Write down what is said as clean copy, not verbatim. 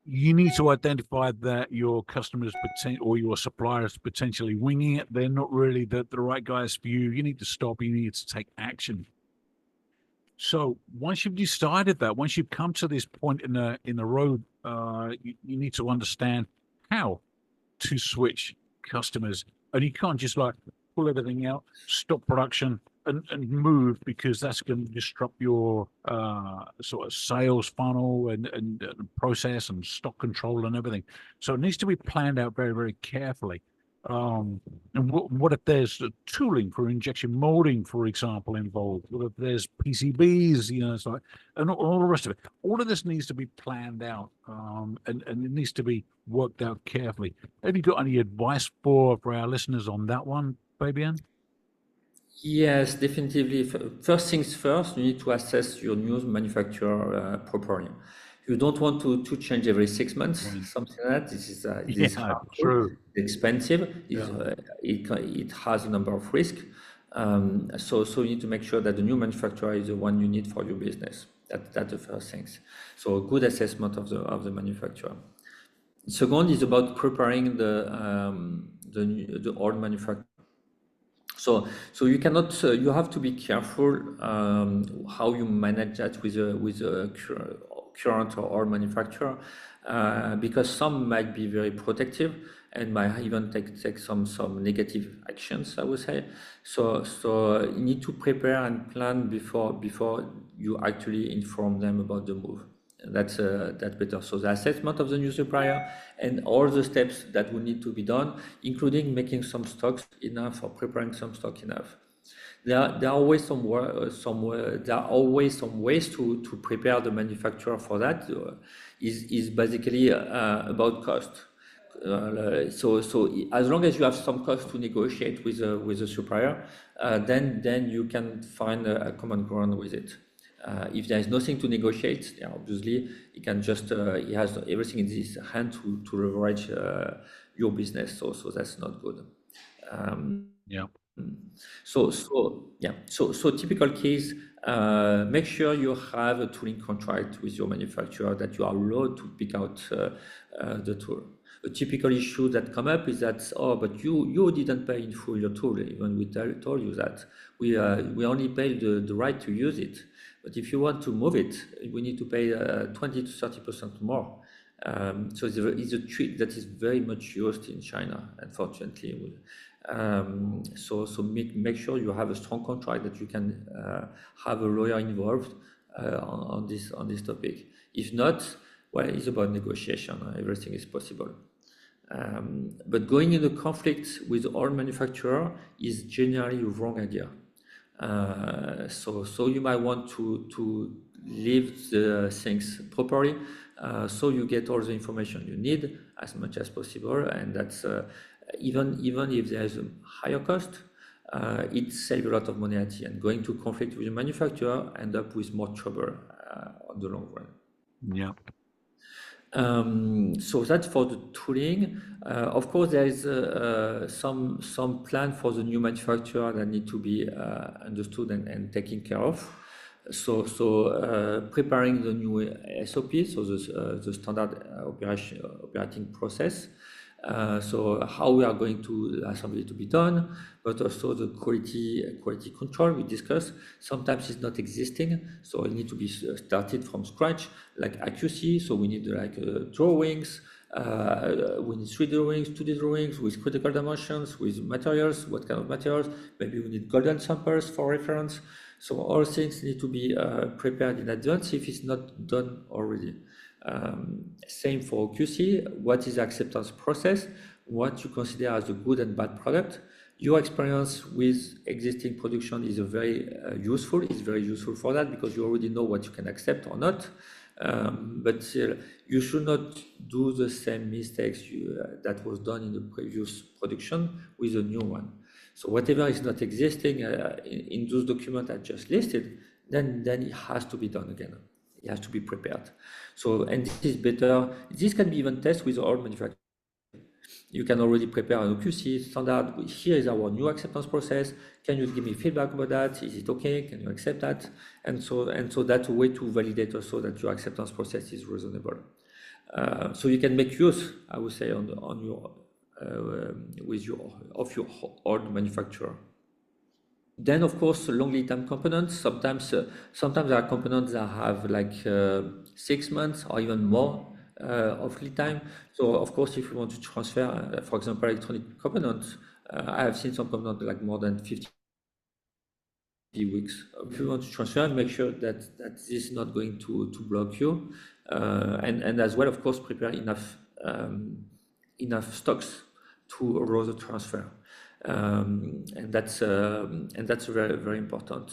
you need to identify that your customers or your suppliers potentially winging it. They're not really the right guys for you. You need to stop. You need to take action. So once you've decided that, once you've come to this point in the road, you need to understand how to switch customers, and you can't just like pull everything out, stop production, and move, because that's going to disrupt your sort of sales funnel and process and stock control and everything. So it needs to be planned out very, very carefully. And what if there's tooling for injection molding, for example, involved? What if there's PCBs? It's like, and all the rest of it. All of this needs to be planned out, and it needs to be worked out carefully. Have you got any advice for our listeners on that one, Fabien? Yes, definitely. First things first, you need to assess your new manufacturer properly. You don't want to change every 6 months, something like that. This is hard, true. expensive. It has a number of risks. So you need to make sure that the new manufacturer is the one you need for your business. That's the first things. So a good assessment of the manufacturer. Second is about preparing the old manufacturer. So you cannot. You have to be careful how you manage that with a current or old manufacturer, because some might be very protective and might even take some negative actions, I would say. So you need to prepare and plan before you actually inform them about the move. That's better. So the assessment of the new supplier and all the steps that will need to be done, including making some stocks enough or preparing some stock enough. There are always some ways to prepare the manufacturer for that. Is basically about cost. So as long as you have some cost to negotiate with a supplier, then you can find a common ground with it. If there is nothing to negotiate, obviously he can just he has everything in his hand to leverage your business. So that's not good. So typical case, make sure you have a tooling contract with your manufacturer that you are allowed to pick out the tool. A typical issue that come up is that, but you didn't pay in full your tool. Even we told you that we only pay the right to use it. But if you want to move it, we need to pay 20 to 30% more. So it's a trick that is very much used in China, unfortunately. So make sure you have a strong contract, that you can have a lawyer involved on this topic. If not, well, it's about negotiation. Everything is possible. But going into conflict with all manufacturer is generally a wrong idea. So you might want to leave the things properly, so you get all the information you need as much as possible, and that's even if there is a higher cost, it saves a lot of money at the end. Going to conflict with the manufacturer end up with more trouble on the long run. Yeah. So that's for the tooling. Of course, there is some plan for the new manufacturer that need to be understood and taken care of. So preparing the new SOP, so the standard operating process. So how we are going to assembly to be done, but also the quality control we discussed. Sometimes it's not existing, so it needs to be started from scratch, like accuracy. So we need drawings. We need 3D drawings, 2D drawings with critical dimensions, with materials. What kind of materials? Maybe we need golden samples for reference. So all things need to be prepared in advance if it's not done already. Same for QC. What is the acceptance process? What you consider as a good and bad product? Your experience with existing production is very useful. It's very useful for that, because you already know what you can accept or not. But you should not do the same mistakes that was done in the previous production with a new one. So whatever is not existing in those documents I just listed, then it has to be done again. It has to be prepared. So, and this is better. This can be even tested with all manufacturers. You can already prepare an QC standard. Here is our new acceptance process. Can you give me feedback about that? Is it okay? Can you accept that? And so that's a way to validate also that your acceptance process is reasonable. So you can make use, I would say, on your with your of your old manufacturer. Then, of course, long lead time components. Sometimes there are components that have like 6 months or even more of lead time. So, of course, if you want to transfer, for example, electronic components, I have seen some components like more than 50 weeks. If you want to transfer, make sure that this is not going to block you, and as well, of course, prepare enough stocks to allow the transfer, and that's very very important.